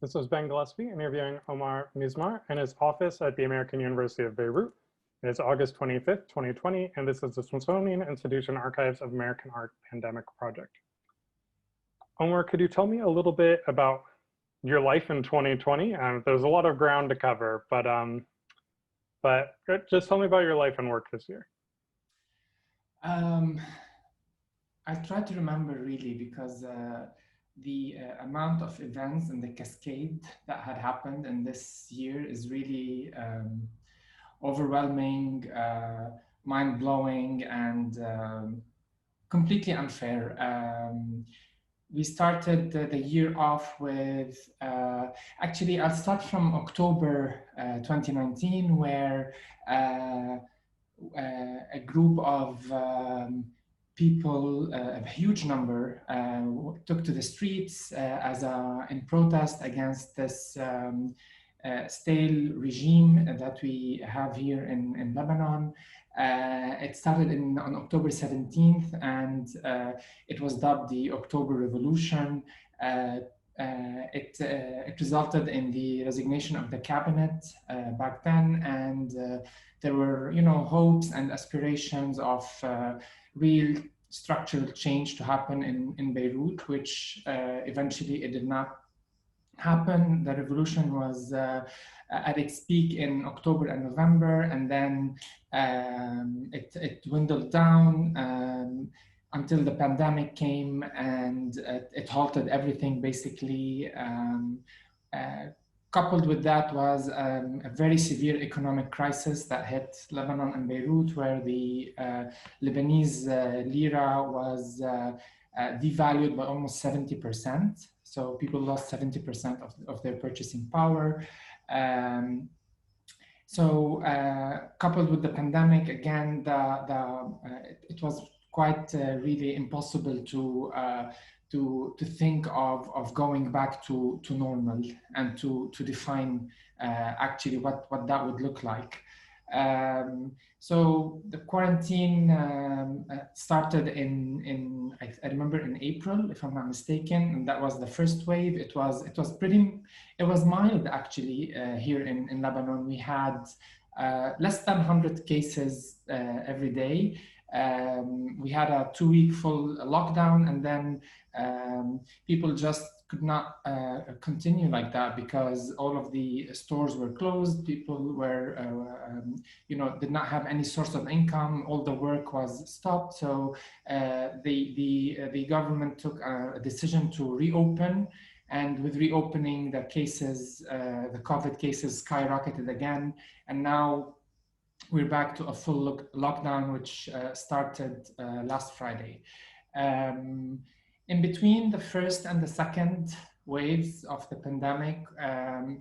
This is Ben Gillespie interviewing Omar Mismar in his office at the American University of Beirut. It is August 25th, 2020, and this is the Smithsonian Institution Archives of American Art Pandemic Project. Omar, could you tell me a little bit about your life in 2020? There's a lot of ground to cover, but just tell me about your life and work this year. Um, I try to remember really because the amount of events and the cascade that had happened in this year is really overwhelming, mind-blowing, and completely unfair. We started the year off with, actually, I'll start from October 2019, where a group of people, a huge number, took to the streets in protest against this stale regime that we have here in Lebanon. It started on October 17th, and it was dubbed the October Revolution. It resulted in the resignation of the cabinet back then, and there were, hopes and aspirations of real structural change to happen in Beirut, which eventually it did not happen. The revolution was at its peak in October and November, and then it dwindled down until the pandemic came, and it halted everything basically. Coupled with that was a very severe economic crisis that hit Lebanon and Beirut, where the Lebanese lira was devalued by almost 70%. So people lost 70% of their purchasing power. Coupled with the pandemic, again, it was quite really impossible to think of going back to normal and to define actually what that would look like. So the quarantine started I remember in April, if I'm not mistaken, and that was the first wave. It was mild actually here in Lebanon. We had less than 100 cases every day. We had a 2-week full lockdown, and then people just could not continue like that because all of the stores were closed. People were, did not have any source of income. All the work was stopped. So the government took a decision to reopen. And with reopening, the COVID cases skyrocketed again. And now we're back to a full lockdown, which started last Friday. In between the first and the second waves of the pandemic, I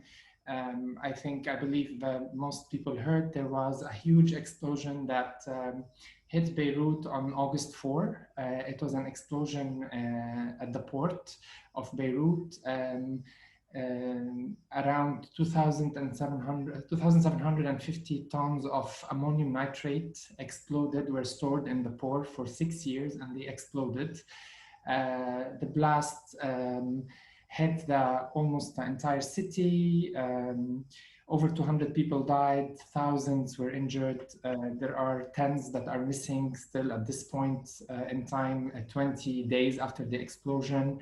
believe that most people heard there was a huge explosion that hit Beirut on August 4. It was an explosion at the port of Beirut. Around 2,750 tons of ammonium nitrate were stored in the port for 6 years, and they exploded. The blast hit almost the entire city. Over 200 people died, thousands were injured. There are tens that are missing still at this point in time, 20 days after the explosion.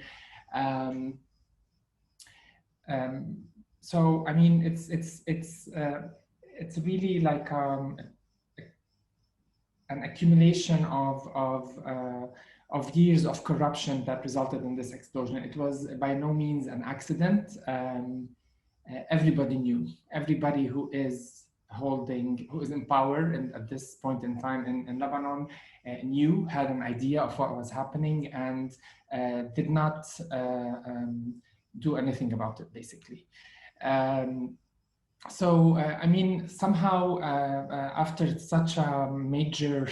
So I mean, it's really like an accumulation of years of corruption that resulted in this explosion. It was by no means an accident. Everybody knew. Everybody who is in power and at this point in time in Lebanon had an idea of what was happening, and did not do anything about it, basically. Somehow after such a major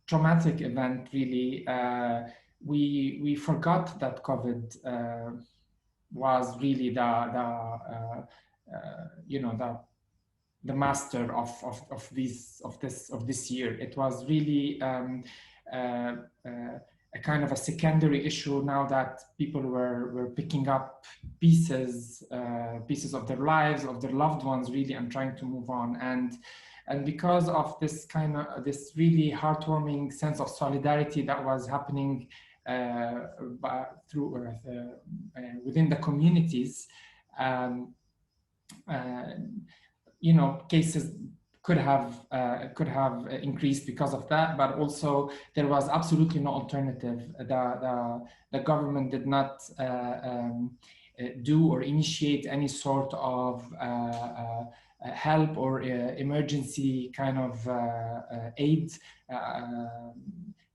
traumatic event, really, we forgot that COVID was really the master of this year. It was really a kind of a secondary issue now that people were picking up pieces of their lives, of their loved ones, really, and trying to move on. And because of this really heartwarming sense of solidarity that was happening through within the communities, cases could have increased because of that, but also there was absolutely no alternative. The government did not do or initiate any sort of help or emergency kind of aid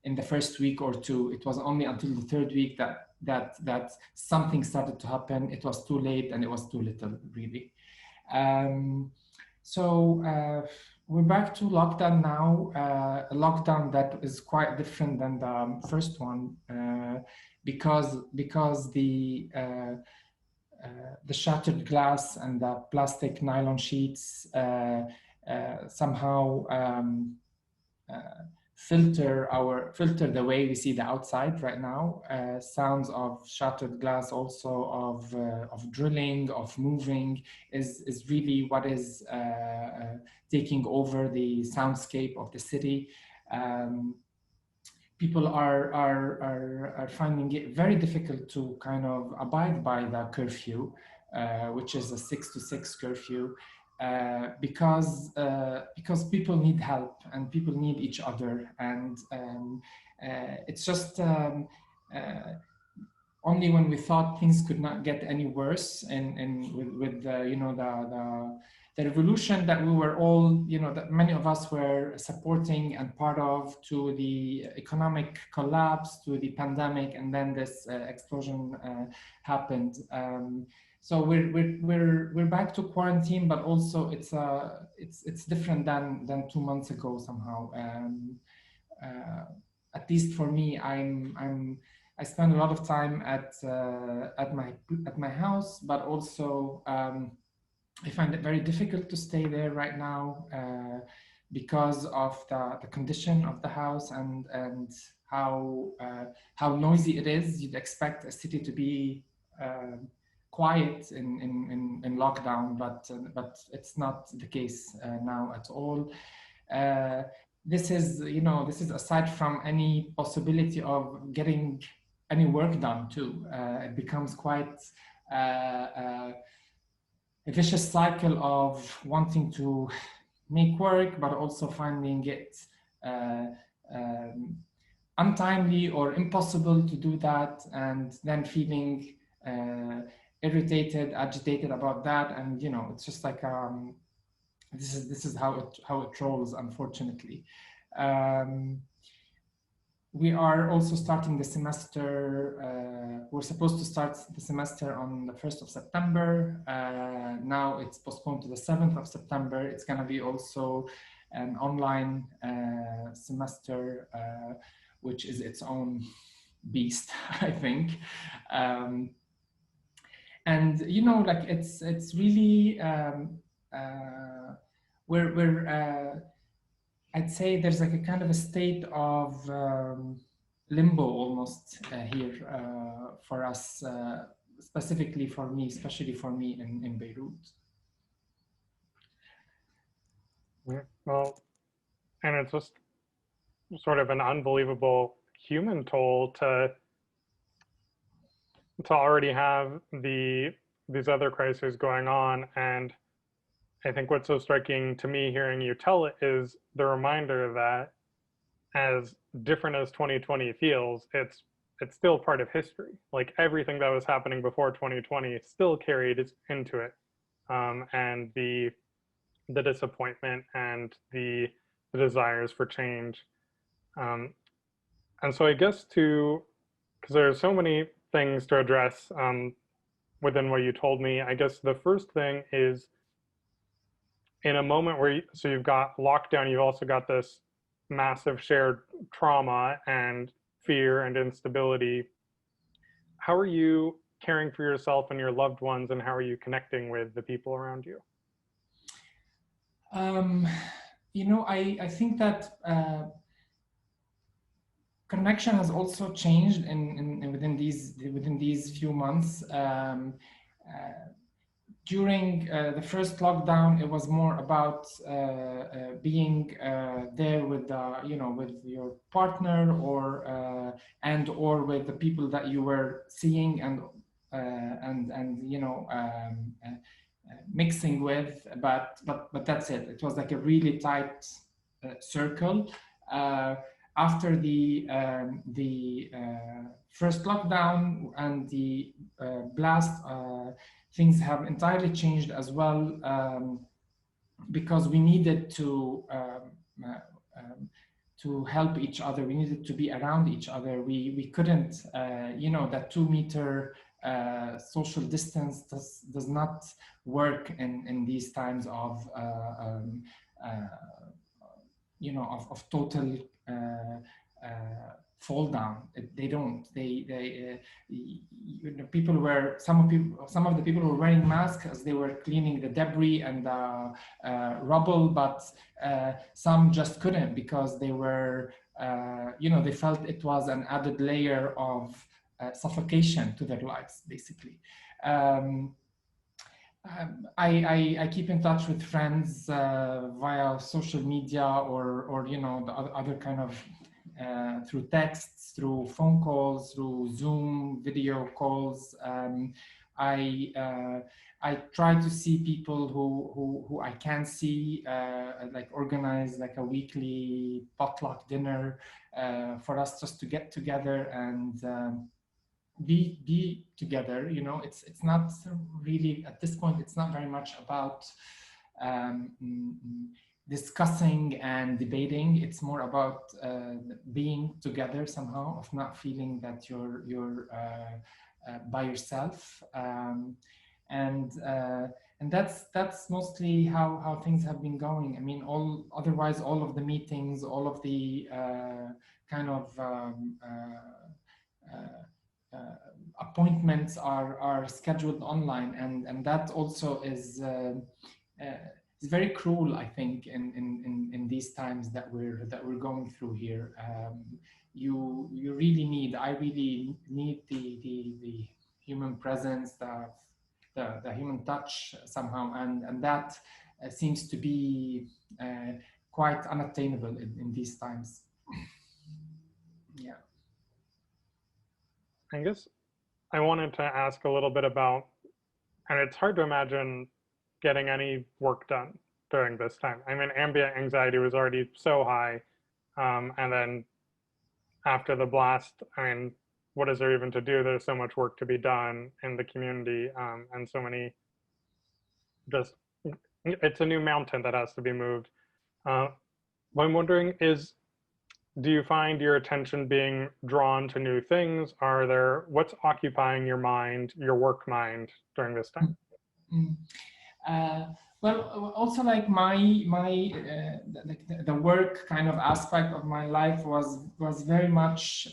in the first week or two. It was only until the third week that something started to happen. It was too late and it was too little, really. So we're back to lockdown now, a lockdown that is quite different than the first one because the shattered glass and the plastic nylon sheets somehow filter the way we see the outside right now. Sounds of shattered glass, also of drilling, of moving, is really what is taking over the soundscape of the city. People are finding it very difficult to kind of abide by the curfew, which is a 6 to 6 curfew. Because people need help and people need each other, and it's just only when we thought things could not get any worse, and with the revolution that we were all, that many of us were supporting and part of, to the economic collapse, to the pandemic, and then this explosion happened. So we're back to quarantine, but also it's different than 2 months ago somehow. At least for me, I spend a lot of time at my house, but also I find it very difficult to stay there right now because of the condition of the house and how noisy it is. You'd expect a city to be quiet in lockdown, but it's not the case now at all. This is aside from any possibility of getting any work done too. It becomes quite a vicious cycle of wanting to make work, but also finding it untimely or impossible to do that, and then feeling irritated, agitated about that. And it's just like this is how it rolls, unfortunately. We are also starting the semester. We're supposed to start the semester on the 1st of September. Now it's postponed to the 7th of September. It's going to be also an online semester, which is its own beast, I think. And like it's really we're I'd say there's like a kind of a state of limbo almost here for us, especially for me in Beirut. Well, and it's just sort of an unbelievable human toll to already have these other crises going on. And I think what's so striking to me hearing you tell it is the reminder that as different as 2020 feels, it's still part of history. Like everything that was happening before 2020 still carried into it, and the disappointment and the desires for change. And so I guess because there are so many things to address within what you told me, I guess the first thing is, in a moment where you've got lockdown, you've also got this massive shared trauma and fear and instability. How are you caring for yourself and your loved ones, and how are you connecting with the people around you? I think that connection has also changed within these few months. During the first lockdown, it was more about being there with with your partner or with the people that you were seeing and mixing with, but that's it. It was like a really tight circle. After the first lockdown and the blast, things have entirely changed as well, because we needed to help each other. We needed to be around each other. We couldn't, that 2 meter social distance does not work in these times of of total fall down. They don't. People were some of the people were wearing masks as they were cleaning the debris and the rubble, but some just couldn't because they were, they felt it was an added layer of suffocation to their lives, basically. I keep in touch with friends via social media or the other kind of through texts, through phone calls, through Zoom video calls. I try to see people who I can see, like organize like a weekly potluck dinner for us just to get together and be together. It's not really, at this point, it's not very much about discussing and debating. It's more about being together somehow, of not feeling that you're by yourself, and that's mostly how things have been going. I mean, otherwise all of the meetings, all of the kind of appointments are scheduled online, and that also is very cruel, I think, in these times that we're going through here. You really need, I really need the human presence, the human touch somehow, and that seems to be quite unattainable in these times. Yeah. I guess I wanted to ask a little bit about, and it's hard to imagine getting any work done during this time. I mean, ambient anxiety was already so high. And then after the blast, I mean, what is there even to do? There's so much work to be done in the community, and so many, just, it's a new mountain that has to be moved. What I'm wondering is, do you find your attention being drawn to new things? What's occupying your mind, your work mind during this time? Well, also like the work kind of aspect of my life was very much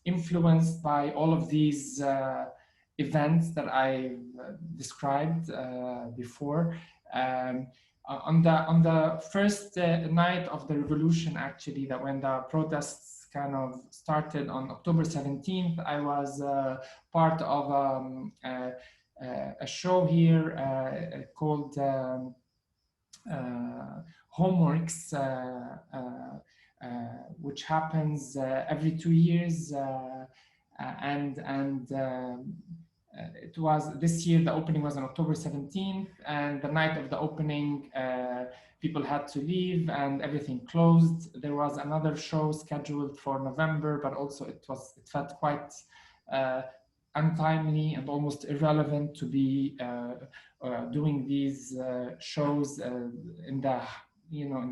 influenced by all of these events that I described before. On the first night of the revolution, actually, that when the protests kind of started on October 17th, I was part of a show here called Homeworks, which happens every 2 years, and it was this year. The opening was on October 17th, and the night of the opening, people had to leave and everything closed. There was another show scheduled for November, but also it felt quite untimely and almost irrelevant to be doing these shows in the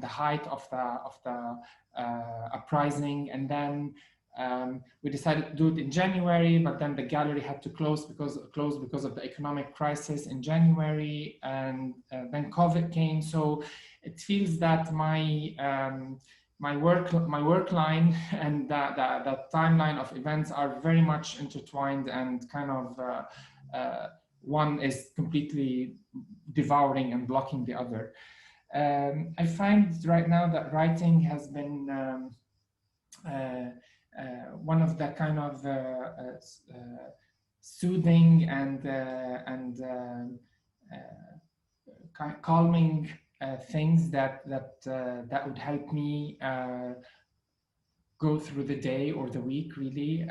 height of the uprising. And then we decided to do it in January, but then the gallery had to close because of the economic crisis in January, and then COVID came. So it feels that my work line and the timeline of events are very much intertwined, and kind of one is completely devouring and blocking the other. I find right now that writing has been one of the kind of soothing and calming things that would help me go through the day or the week, really,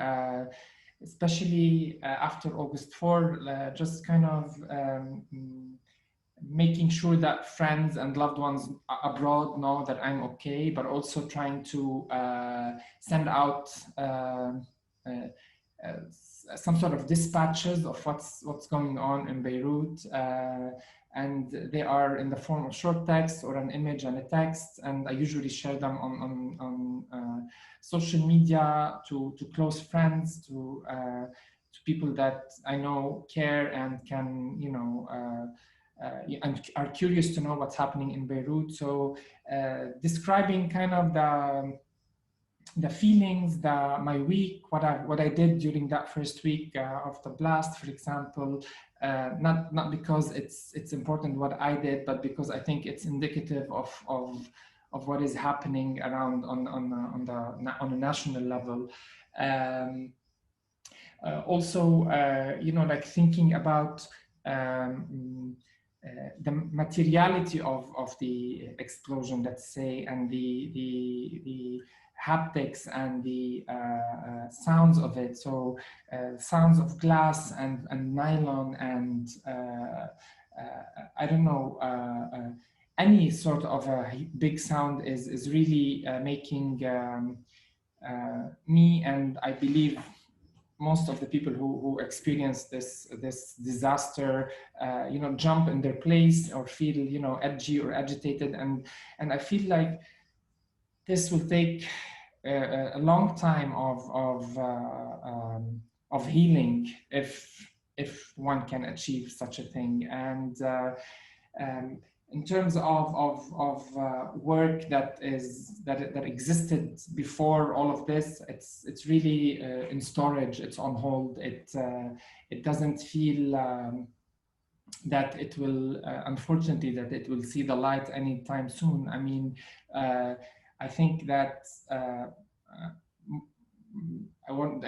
especially after August 4, just kind of making sure that friends and loved ones abroad know that I'm okay, but also trying to send out some sort of dispatches of what's going on in Beirut, and they are in the form of short text or an image and a text, and I usually share them on social media to close friends, to people that I know care and can, you know, and are curious to know what's happening in Beirut. So describing kind of the feelings, my week, what I did during that first week of the blast, for example, not because it's important what I did, but because I think it's indicative of what is happening around on a national level. Also, you know, like thinking about the materiality of the explosion, let's say, and the haptics and the sounds of it. So sounds of glass and nylon and I don't know, any sort of a big sound is really making me, and I believe most of the people who experience this disaster, you know, jump in their place or feel, you know, edgy or agitated, and I feel like this will take a long time of healing if one can achieve such a thing. And in terms of work that existed before all of this, it's really in storage. It's on hold. It doesn't feel that it will, unfortunately, that it will see the light anytime soon. I mean, I think that I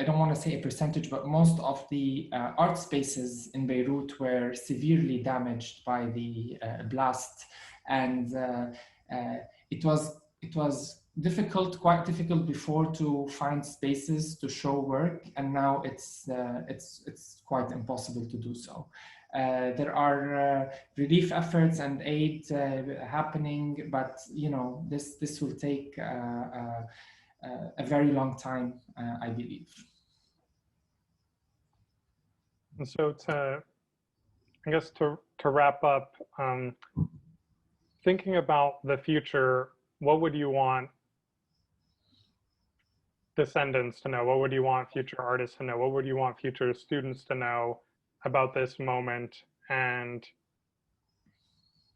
don't want to say a percentage, but most of the art spaces in Beirut were severely damaged by the blast, and it was difficult, quite difficult before to find spaces to show work, and now it's quite impossible to do so. There are relief efforts and aid happening, but you know, this will take a very long time, I believe. And so I guess to wrap up, thinking about the future, what would you want descendants to know? What would you want future artists to know? What would you want future students to know about this moment, and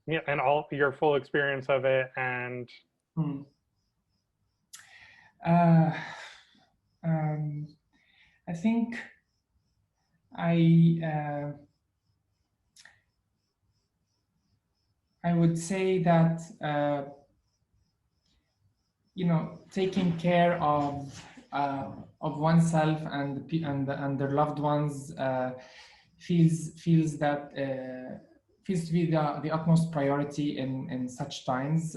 yeah, and all your full experience of it? And I think I would say that you know, taking care of oneself and their loved ones feels to be the utmost priority in such times.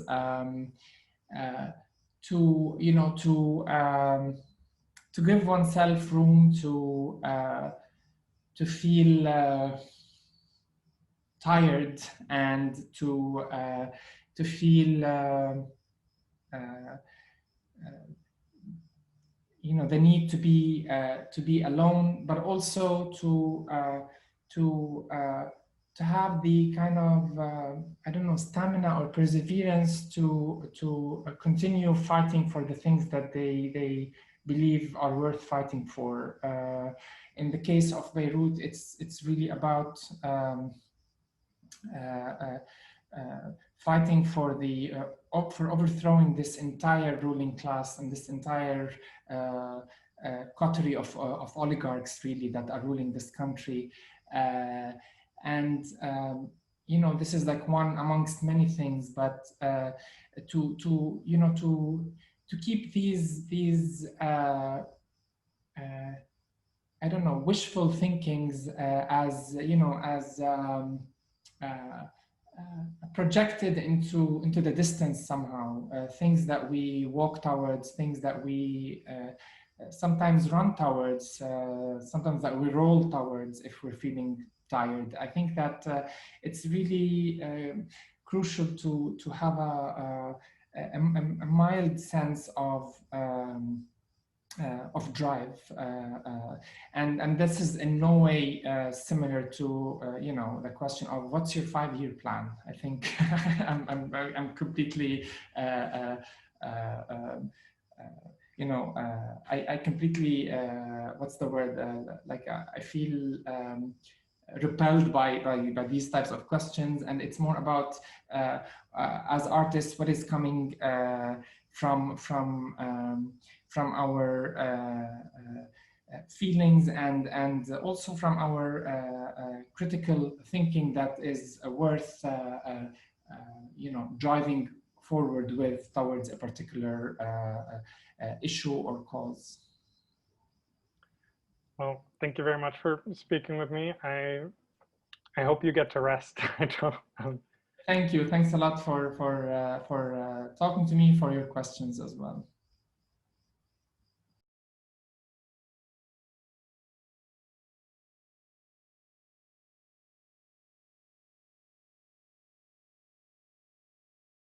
To, you know, to give oneself room to feel tired, and to feel you know, the need to be alone, but also to have the kind of I don't know, stamina or perseverance to continue fighting for the things that they believe are worth fighting for. In the case of Beirut, it's really about fighting for the for overthrowing this entire ruling class and this entire coterie of oligarchs, really, that are ruling this country. And you know, this is like one amongst many things, but to you know, keep these I don't know, wishful thinkings as projected into the distance somehow. Things that we walk towards, things that we sometimes run towards, sometimes that we roll towards if we're feeling tired. I think that it's really crucial to have a mild sense of drive, and this is in no way similar to the question of what's your 5-year plan. I think I'm completely I completely what's the word I feel repelled by these types of questions, and it's more about as artists what is coming from our feelings and also from our critical thinking that is worth driving forward with towards a particular issue or cause. Well, thank you very much for speaking with me. I hope you get to rest. Thank you. Thanks a lot for talking to me, for your questions as well.